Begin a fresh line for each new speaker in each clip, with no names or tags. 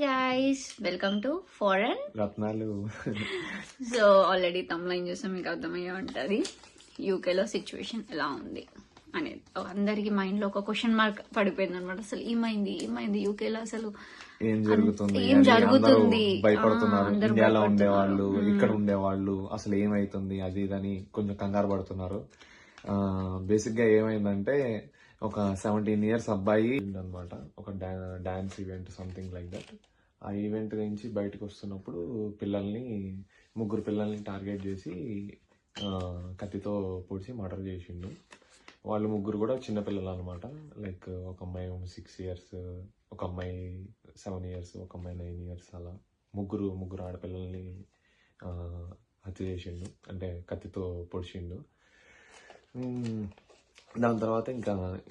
Hi guys, welcome to foreign
రత్నాలు.
So already తమ్లైన్ చూస్తే మీకు అర్థమయ్యే ఉంటుంది యూకేలో సిచ్యువేషన్ ఎలా ఉంది అనేది. అందరికి మైండ్ లో ఒక క్వశ్చన్ మార్క్ పడిపోయింది అనమాట. అసలు ఏమైంది యూకేలో, అసలు
ఏం జరుగుతుంది భయపడుతున్నారు. ఇండియాలో ఉండేవాళ్ళు, ఇక్కడ ఉండేవాళ్ళు అసలు ఏమైతుంది అది ఇదని కొంచెం కంగారు పడుతున్నారు. బేసిక్ గా ఏమైందంటే ఒక 17 years అబ్బాయి అనమాట, ఒక dance event something like that. ఆ ఈవెంట్ నుంచి బయటకు వస్తున్నప్పుడు ముగ్గురు పిల్లల్ని టార్గెట్ చేసి కత్తితో పొడిచి మర్డర్ చేసిండు. వాళ్ళు ముగ్గురు కూడా చిన్నపిల్లలు అనమాట. లైక్ ఒక అమ్మాయి 6 years, ఒక అమ్మాయి 7 years, ఒక అమ్మాయి 9 years, అలా ముగ్గురు ఆడపిల్లల్ని హత్య చేసిండు, అంటే కత్తితో పొడిచిండు. దాని తర్వాత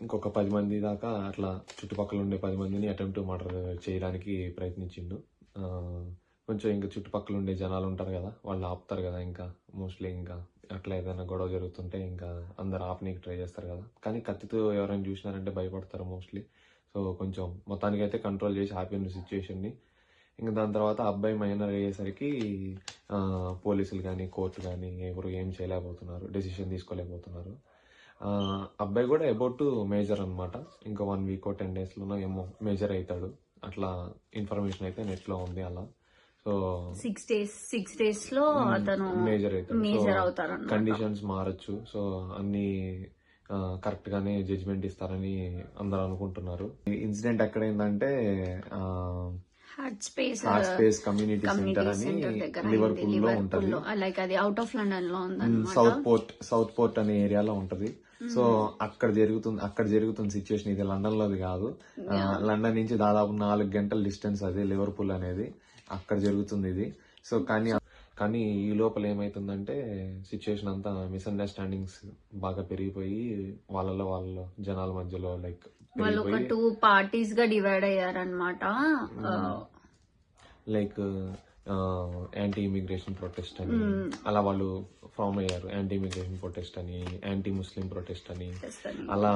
ఇంకొక 10 మంది దాకా అట్లా చుట్టుపక్కల ఉండే 10 మందిని అటెంప్ట్ మర్డర్ చేయడానికి ప్రయత్నించిండు. కొంచెం ఇంకా చుట్టుపక్కల ఉండే జనాలు ఉంటారు కదా, వాళ్ళు ఆపుతారు కదా. ఇంకా మోస్ట్లీ ఇంకా అట్లా ఏదైనా గొడవ జరుగుతుంటే ఇంకా అందరు ఆపనీకి ట్రై చేస్తారు కదా. కానీ కత్తితో ఎవరైనా చూసినారంటే భయపడతారు మోస్ట్లీ. సో కొంచెం మొత్తానికి అయితే కంట్రోల్ చేసి ఆపిన సిచ్యువేషన్ని. ఇంకా దాని తర్వాత అబ్బాయి మైనర్ అయ్యేసరికి పోలీసులు కానీ కోర్టు కానీ ఎవరు ఏం చేయలేకపోతున్నారు, డెసిషన్ తీసుకోలేకపోతున్నారు. అబ్బాయి కూడా అబౌట్ మేజర్ అనమాట. ఇంకా 1 week 10 days లోనో ఏమో మేజర్ అవుతాడు, అట్లా ఇన్ఫర్మేషన్ అయితే నెట్ లో ఉంది. అలా సో
6 days లో అతను
మేజర్
అవుతాడు.
కండిషన్స్ మారచ్చు. సో అన్ని కరెక్ట్ గానే జడ్జిమెంట్ ఇస్తారని అందరు అనుకుంటున్నారు. ఇన్సిడెంట్ ఎక్కడైందంటే
హార్ట్ స్పేస్ కమ్యూనిటీ సెంటర్ అని
లివర్పూల్ లో ఉంటది.
లైక్ అది అవుట్ ఆఫ్ లండన్ లో ఉంది,
సౌత్ పోర్ట్ అనే ఏరియాలో ఉంటది. సో అక్కడ జరుగుతున్న సిచ్యువేషన్ ఇది. లండన్ లోది కాదు, లండన్ నుంచి దాదాపు 4 గంటల డిస్టెన్స్ అది లివర్పూల్ అనేది. అక్కడ జరుగుతుంది ఇది. సో కానీ ఈ లోపల ఏమైతుందంటే సిచ్యువేషన్ అంతా మిస్అండర్స్టాండింగ్స్ బాగా పెరిగిపోయి వాళ్ళ జనాల మధ్యలో లైక్
వాళ్ళు ఒక 2 parties గా డివైడ్ అయ్యారనమాట.
లైక్ యాంటీ ఇమిగ్రేషన్ ప్రొటెస్ట్ అని అలా వాళ్ళు ఫామ్ అయ్యారు. యాంటీ ఇమిగ్రేషన్ ప్రొటెస్ట్ అని, యాంటీ ముస్లిం ప్రొటెస్ట్ అని అలా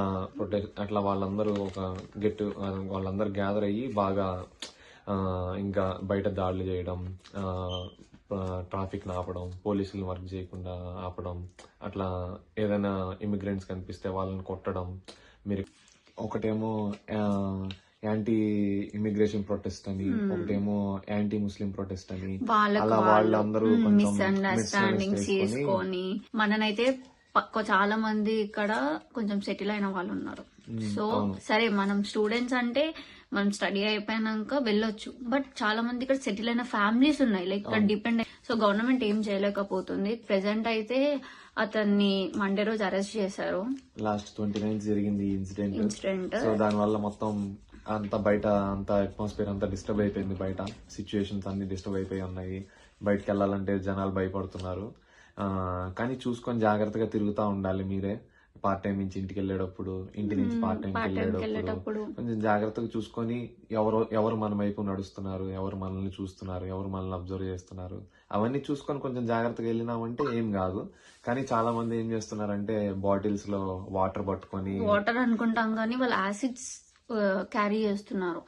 అట్లా వాళ్ళందరూ వాళ్ళందరూ గ్యాదర్ అయ్యి బాగా ఇంకా బయట దాడులు చేయడం, ట్రాఫిక్ ఆపడం, పోలీసులు వర్క్ చేయకుండా ఆపడం, అట్లా ఏదైనా ఇమిగ్రెంట్స్ కనిపిస్తే వాళ్ళని కొట్టడం. మీరు ఒకటేమో యాంటీ ఇమిగ్రేషన్ ప్రొటెస్ట్ అని, ఒకటేమో యాంటీ ముస్లిం ప్రొటెస్ట్ అని, అలా వాళ్ళందరూ
మిస్అండర్స్టాండింగ్స్ చేసుకొని మననైతే చాలా మంది ఇక్కడ కొంచెం సెటిల్ అయిన వాళ్ళు ఉన్నారు. సో సరే, మనం స్టూడెంట్స్ అంటే మనం స్టడీ అయిపోయినాక వెళ్ళొచ్చు, బట్ చాలా మంది ఇక్కడ సెటిల్ అయిన ఫ్యామిలీస్ ఉన్నాయి, లైక్ ఇక్కడ డిపెండ్. సో గవర్నమెంట్ ఏం చేయలేకపోతుంది. ప్రెసెంట్ అయితే అతన్ని మండే రోజు అరెస్ట్ చేశారు.
లాస్ట్ 29th జరిగింది ఇన్సిడెంట్. సో దాని వల్ల మొత్తం అంతా బయట అంతా అట్మాస్ఫియర్ అంతా డిస్టర్బ్ అయిపోయింది. బయట సిచ్యువేషన్స్ అన్ని డిస్టర్బ్ అయిపోయి ఉన్నాయి. బయటకు వెళ్ళాలంటే జనాలు భయపడుతున్నారు. కానీ చూసుకొని జాగ్రత్తగా తిరుగుతూ ఉండాలి. మీరే పార్ట్ టైం నుంచి ఇంటికి వెళ్ళేటప్పుడు, ఇంటి నుంచి పార్ట్ టైం వెళ్ళేటప్పుడు కొంచెం జాగ్రత్తగా చూసుకొని ఎవరు మన వైపు నడుస్తున్నారు, ఎవరు మనల్ని చూస్తున్నారు, ఎవరు మనల్ని అబ్జర్వ్ చేస్తున్నారు, అవన్నీ చూసుకొని కొంచెం జాగ్రత్తగా వెళ్ళినామంటే ఏం కాదు. కానీ చాలా మంది ఏం చేస్తున్నారంటే బాటిల్స్ లో వాటర్ పట్టుకొని,
వాటర్ అనుకుంటాం కానీ వాళ్ళు యాసిడ్స్ క్యారీ చేస్తున్నారు.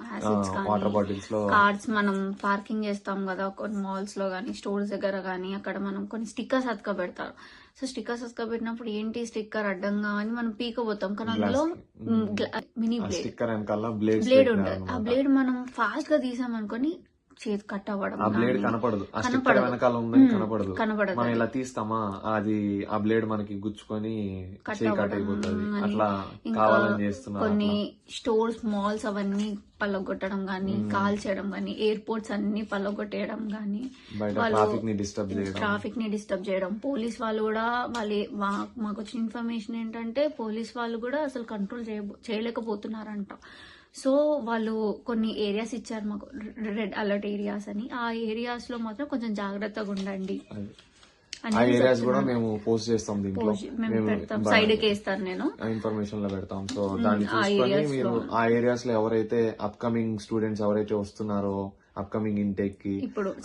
వాటర్ బాటిల్స్ లో
కార్డ్స్ మనం పార్కింగ్ చేస్తాం కదా కొన్ని మాల్స్ లో గానీ, స్టోర్స్ దగ్గర గానీ, అక్కడ మనం కొన్ని స్టిక్కర్స్ అతక పెడతారు. సో స్టిక్కర్స్ అతక పెట్టినప్పుడు ఏంటి స్టిక్కర్ అడ్డంగా అని మనం పీకపోతాం, కానీ అందులో మినీ బ్లేడ్ ఉంటుంది. ఆ బ్లేడ్ మనం ఫాస్ట్ గా తీసామనుకొని చేతి కట్ అవ్వడం,
ఆ బ్లేడ్ కనపడదు, ఆ స్టిక్కర్ వెనకాల ఉందని కనపడదు. మనం ఇలా తీస్తామా, అది ఆ బ్లేడ్ మనకి గుచ్చుకొని చేయి కట్ అయిపోతుంది. అట్లా కావాలని చేస్తున్నారు.
కొన్ని స్టోర్స్, మాల్స్ అవన్నీ పల్లగొట్టడం గానీ, కాల్ చేయడం గానీ, ఎయిర్పోర్ట్స్ అన్ని పల్లగొట్టేయడం గానీ,
ట్రాఫిక్
ని డిస్టర్బ్ చేయడం. పోలీస్ వాళ్ళు కూడా మాకు వచ్చిన ఇన్ఫర్మేషన్ ఏంటంటే పోలీస్ వాళ్ళు కూడా అసలు కంట్రోల్ చేయలేకపోతున్నారంట. సో వాళ్ళు కొన్ని ఏరియాస్ ఇచ్చారు మాకు, రెడ్ అలర్ట్ ఏరియాస్ అని. ఆ ఏరియాస్ లో మాత్రం కొంచెం జాగ్రత్తగా ఉండండి.
ఆ ఏరియాస్ కూడా మేము పోస్ట్ చేస్తాం, దీంట్లో
సైడ్ కి వేస్తాను నేను,
ఇన్ఫర్మేషన్ లో పెడతాం. సో దాన్ని చూసుకొని మీరు ఆ ఏరియాస్ లో ఎవరైతే అప్కమింగ్ స్టూడెంట్స్ ఎవరైతే వస్తున్నారో అప్కమింగ్ ఇంటేక్ కి,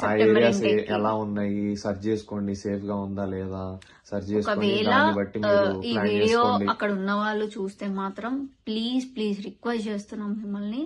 ఆ ఏరియాస్ ఎలా ఉన్నాయి సర్చ్ చేసుకోండి, సేఫ్ గా ఉందా లేదా సర్చ్ చేసుకోండి. దాన్ని బట్టి
ఈ వీడియో అక్కడ ఉన్న వాళ్ళు చూస్తే మాత్రం ప్లీజ్ రిక్వెస్ట్ చేస్తున్నాం మిమ్మల్ని,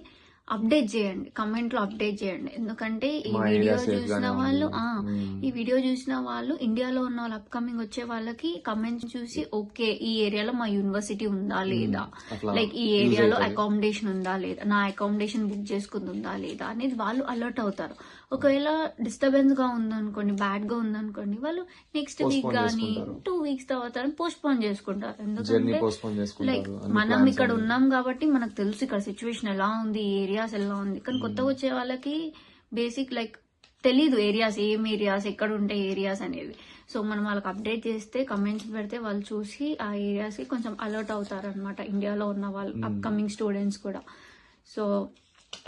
అప్డేట్ చేయండి, కమెంట్ లో అప్డేట్ చేయండి. ఎందుకంటే ఈ
మా
వీడియో
area safe
చూసిన
గానే
వాళ్ళు
ఉంది.
ఈ వీడియో చూసిన వాళ్ళు ఇండియాలో ఉన్న వాళ్ళు అప్కమింగ్ వచ్చే వాళ్ళకి కమెంట్స్ చూసి ఓకే ఈ ఏరియాలో మా యూనివర్సిటీ ఉందా లేదా,
అట్లా
లైక్ ఈ
use
ఏరియాలో
అవుతది.
అకామిడేషన్ ఉందా లేదా, నా అకామిడేషన్ బుక్ చేసుకుంది ఉందా లేదా అనేది వాళ్ళు అలర్ట్ అవుతారు. ఒకవేళ డిస్టర్బెన్స్ గా ఉందనుకోండి, బ్యాడ్ గా ఉందనుకోండి, వాళ్ళు నెక్స్ట్ వీక్
Postpone
గానీ
చేసుకుంటారు.
2 weeks తర్వాత పోస్ట్ పోన్ చేసుకుంటారు.
జర్నీ
ఎందుకంటే
పోస్ట్పోన్
లైక్
చేసుకుంటారు. అన్ని
మనం
plans
ఇక్కడ
అన్ని.
ఉన్నాం కాబట్టి మనకు తెలుసు ఇక్కడ సిచ్యువేషన్ ఎలా ఉంది, ఏరియాస్ ఎలా ఉంది. కానీ కొత్తగా వచ్చే వాళ్ళకి బేసిక్ లైక్ తెలీదు ఏరియాస్, ఏం ఏరియాస్, ఎక్కడ ఉంటాయి ఏరియాస్ అనేవి. సో మనం వాళ్ళకి అప్డేట్ చేస్తే, కమెంట్స్ పెడితే వాళ్ళు చూసి ఆ ఏరియాస్ కి కొంచెం అలర్ట్ అవుతారు అనమాట, ఇండియాలో ఉన్న వాళ్ళు అప్కమింగ్ స్టూడెంట్స్ కూడా. సో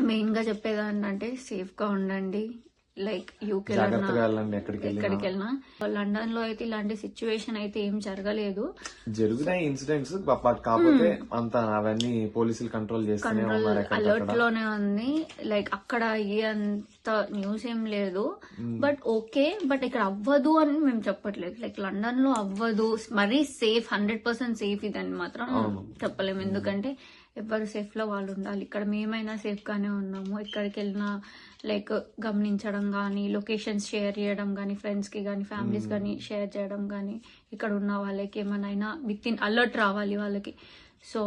మెయిన్ గా చెప్పేది ఏంటంటే సేఫ్ గా ఉండండి. లైక్ యూకే
జాగ్రత్తగా వెళ్ళండి ఎక్కడికి
ఎక్కడికి వెళ్ళినా. లండన్ లో అయితే ఇలాంటి సిచ్యువేషన్ అయితే ఏం జరగలేదు.
జరుగుతాయి ఇన్సిడెంట్స్, బట్ కాకపోతే అంత అవన్నీ పోలీసులు కంట్రోల్ చేస్తూనే ఉన్నారు
అలర్ట్
ఎక్కడికక్కడ.
లోనే ఉంది. లైక్ అక్కడ అయ్యేంత న్యూస్ ఏం లేదు. బట్ ఓకే, బట్ ఇక్కడ అవ్వదు అని మేము చెప్పట్లేదు. లైక్ లండన్ లో అవ్వదు, మరీ సేఫ్ 100% సేఫ్ ఇదని మాత్రం చెప్పలేము. ఎందుకంటే ఎవరు సేఫ్ లో వాళ్ళు ఉండాలి. ఇక్కడ మేమైనా సేఫ్ గానే ఉన్నాము. ఎక్కడికి వెళ్ళినా లైక్ గమనించడం గానీ, లొకేషన్స్ షేర్ చేయడం గానీ, ఫ్రెండ్స్ కి గానీ, ఫ్యామిలీస్ గానీ షేర్ చేయడం గానీ, ఇక్కడ ఉన్న వాళ్ళకి ఏమైనా విత్ ఇన్ అలర్ట్ రావాలి వాళ్ళకి. సో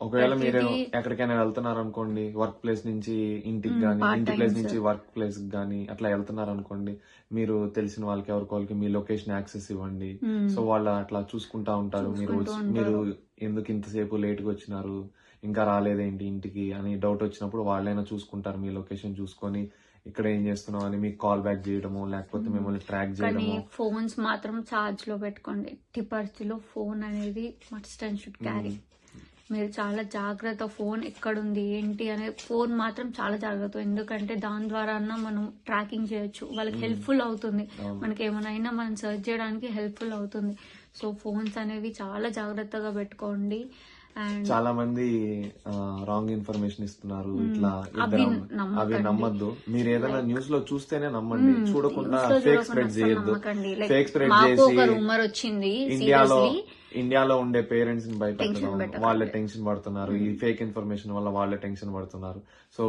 ఒకవేళ మీరు ఎక్కడికైనా వెళ్తున్నారు అనుకోండి, వర్క్ ప్లేస్ నుంచి ఇంటికి గానీ, ఇంటి ప్లేస్ నుంచి వర్క్ ప్లేస్ గానీ అట్లా వెళ్తున్నారు అనుకోండి, మీరు తెలిసిన వాళ్ళకి ఎవరికోళ్ళకి మీ లొకేషన్ యాక్సెస్ ఇవ్వండి. సో వాళ్ళు అట్లా చూసుకుంటా ఉంటారు. మీరు ఎందుకు ఇంతసేపు లేట్ గా వచ్చినారు, ఇంకా రాలేదేంటి ఇంటికి అని డౌట్ వచ్చినప్పుడు వాళ్ళైనా చూసుకుంటారు. మీ లొకేషన్ చూసుకొని ఇక్కడ ఏం చేస్తున్నావు అని మీకు కాల్ బ్యాక్ చేయడము, లేకపోతే మిమ్మల్ని ట్రాక్
కానీ
చేయడము.
ఫోన్స్ మాత్రం ఛార్జ్ లో పెట్టుకోండి. ఎట్టి పరిస్థితిలో ఫోన్ అనేది మస్ట్ అండ్ షుడ్ క్యారీ. మీరు చాలా జాగ్రత్త, ఫోన్ ఎక్కడుంది ఏంటి అనే ఫోన్ మాత్రం చాలా జాగ్రత్త. ఎందుకంటే దాని ద్వారా మనం ట్రాకింగ్ చేయొచ్చు, వాళ్ళకి హెల్ప్ఫుల్ అవుతుంది. మనకి ఏమైనా మనం సర్చ్ చేయడానికి హెల్ప్ఫుల్ అవుతుంది. సో ఫోన్స్ అనేవి చాలా జాగ్రత్తగా పెట్టుకోండి. అండ్
చాలా మంది రాంగ్ ఇన్ఫర్మేషన్ ఇస్తున్నారు. ఇట్లా అవి నమ్మద్దు. మీరు ఏదైనా న్యూస్ లో చూస్తేనే నమ్మండి, చూడకుండా ఫేక్ స్ప్రెడ్ చేయొద్దు. ఫేక్ స్ప్రెడ్
మాకు ఒక
చేసి
రూమర్ వచ్చింది,
ఇండియాలో ఉండే పేరెంట్స్ ని భయపెట్టడం, వాళ్ళే టెన్షన్ పడుతున్నారు. ఈ ఫేక్ ఇన్ఫర్మేషన్ వల్ల వాళ్ళే టెన్షన్ పడుతున్నారు. సో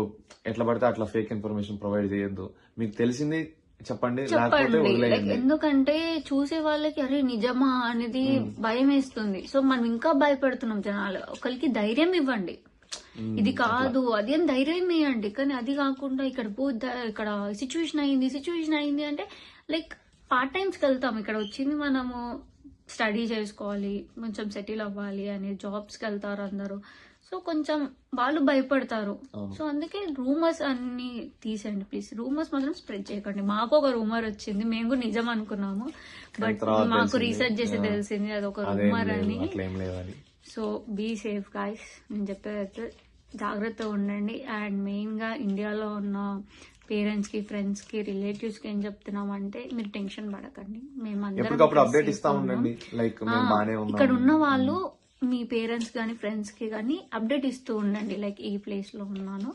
ఎట్లా పడితే అట్లా ఫేక్ ఇన్ఫర్మేషన్ ప్రొవైడ్ చేయొద్దు. మీకు తెలిసింది చెప్పండి, లేకపోతే వదిలేయండి.
ఎందుకంటే చూసే వాళ్ళకి అరే నిజమా అనేది భయం వేస్తుంది. సో మనం ఇంకా భయపెడుతున్నాం జనాలు. ఒకరికి ధైర్యం ఇవ్వండి, ఇది కాదు అది అని ధైర్యం ఇవ్వండి. కానీ అది కాకుండా ఇక్కడ సిచ్యువేషన్ అయింది అంటే లైక్ పార్ట్ టైమ్స్ కి వెళ్తాం. ఇక్కడ వచ్చింది మనము స్టడీ చేసుకోవాలి, కొంచెం సెటిల్ అవ్వాలి అని జాబ్స్ కి వెళ్తారు అందరూ. సో కొంచెం వాళ్ళు భయపడతారు. సో అందుకే రూమర్స్ అన్ని తీసేయండి ప్లీజ్. రూమర్స్ మాత్రం స్ప్రెడ్ చేయకండి. మాకు ఒక రూమర్ వచ్చింది, మేము కూడా నిజం అనుకున్నాము, బట్ మాకు రీసెర్చ్ చేసి తెలిసింది అది ఒక రూమర్ అని. So be safe guys. నేను చెప్పేదైతే జాగ్రత్తగా ఉండండి. అండ్ మెయిన్ గా ఇండియాలో ఉన్న పేరెంట్స్ కి, ఫ్రెండ్స్ కి, రిలేటివ్స్ కి ఏం చెప్తున్నాం అంటే మీరు టెన్షన్ పడకండి.
ఎప్పటికప్పుడు అప్డేట్ ఇస్తా ఉండండి. లైక్ మేము బానే ఉన్నాం.
ఇక్కడ ఉన్న వాళ్ళు మీ పేరెంట్స్ గానీ, ఫ్రెండ్స్ కి గానీ అప్డేట్ ఇస్తూ ఉండండి. లైక్ ఈ ప్లేస్ లో ఉన్నాను,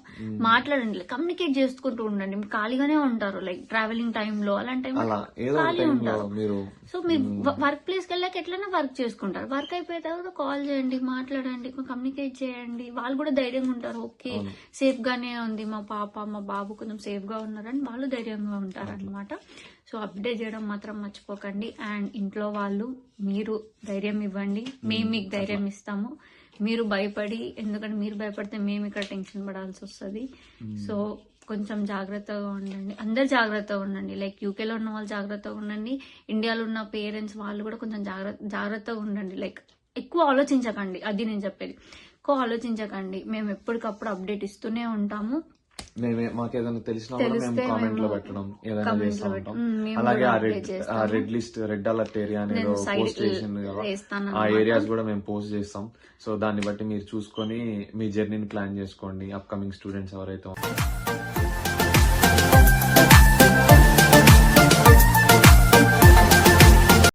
మాట్లాడండి, కమ్యూనికేట్ చేసుకుంటూ ఉండండి. మీరు ఖాళీగానే ఉంటారు, లైక్ ట్రావెలింగ్ టైంలో అలాంటి టైంలో ఖాళీ ఉంటారు. సో మీరు వర్క్ ప్లేస్ కి వెళ్ళాక ఎట్లైనా వర్క్ చేసుకుంటారు. వర్క్ అయిపోయిన తర్వాత కాల్ చేయండి, మాట్లాడండి, కమ్యూనికేట్ చేయండి. వాళ్ళు కూడా ధైర్యంగా ఉంటారు. ఓకే సేఫ్ గానే ఉంది, మా పాప మా బాబు కొంచెం సేఫ్ గా ఉన్నారని వాళ్ళు ధైర్యంగా ఉంటారు అనమాట. సో అప్డేట్ చేయడం మాత్రం మర్చిపోకండి. అండ్ ఇంట్లో వాళ్ళు మీరు ధైర్యం ఇవ్వండి, మేము మీకు ధైర్యం ఇస్తాము. మీరు భయపడి, ఎందుకంటే మీరు భయపడితే మేము ఇక్కడ టెన్షన్ పడాల్సి వస్తుంది. సో కొంచెం జాగ్రత్తగా ఉండండి, అందరు జాగ్రత్తగా ఉండండి. లైక్ యూకేలో ఉన్న వాళ్ళు జాగ్రత్తగా ఉండండి, ఇండియాలో ఉన్న పేరెంట్స్ వాళ్ళు కూడా కొంచెం జాగ్రత్తగా ఉండండి. లైక్ ఎక్కువ ఆలోచించకండి, అది నేను చెప్పేది. ఎక్కువ ఆలోచించకండి. మేము ఎప్పటికప్పుడు అప్డేట్ ఇస్తూనే ఉంటాము.
మాకేదైనా తెలిసినా కూడా మేము కామెంట్ లో పెట్టడం ఏదైనా చేస్తా ఉంటాం. అలాగే ఆ రెడ్ అలర్ట్ ఏరియా అనేది పోస్ట్ చేసింది కదా, ఆ ఏరియాస్ కూడా మేము పోస్ట్ చేస్తాం. సో దాన్ని బట్టి మీరు చూసుకొని మీ జర్నీని ప్లాన్ చేసుకోండి, అప్కమింగ్ స్టూడెంట్స్ ఎవరైతే